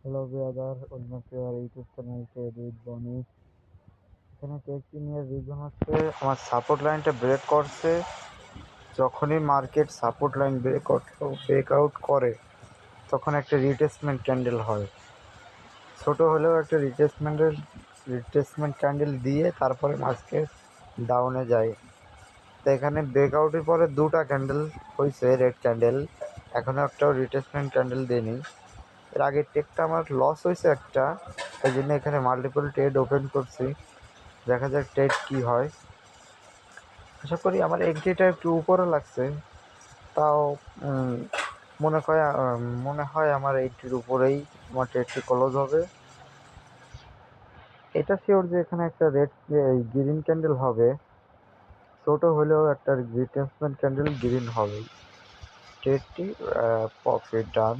Hello brother, welcome to our YouTube channel trade with বনি। এখানে টেকটি নিয়ে রিজন হচ্ছে আমার সাপোর্ট লাইনটা ব্রেক করছে। যখনই market support line break out করে তখন একটা রিটেসমেন্ট ক্যান্ডেল হয়। ছোট হলেও একটা রিটেসমেন্ট ক্যান্ডেল দিয়ে তারপরে মার্কেট ডাউনে যায়। তো এখানে ব্রেকআউটের পরে দুটা ক্যান্ডেল হয়েছে, রেড ক্যান্ডেল। এখনও একটাও রিটেসমেন্ট ক্যান্ডেল দেয়নি। এর আগের টেকটা আমার লস হয়েছে একটা, এই জন্য এখানে মাল্টিপল ট্রেড ওপেন করছি। দেখা যাক ট্রেড কী হয়। আশা করি আমার এন্ট্রিটা একটু উপরে লাগছে, তাও উম, মনে হয় আমার এন্ট্রির উপরেই আমার ট্রেডটি ক্লোজ হবে। এটা শিওর যে এখানে একটা গ্রিন ক্যান্ডেল হবে, ছোট হলেও একটা রিট্রেসমেন্ট ক্যান্ডেল গ্রিন হবে। ট্রেডটি প্রফিট ডান।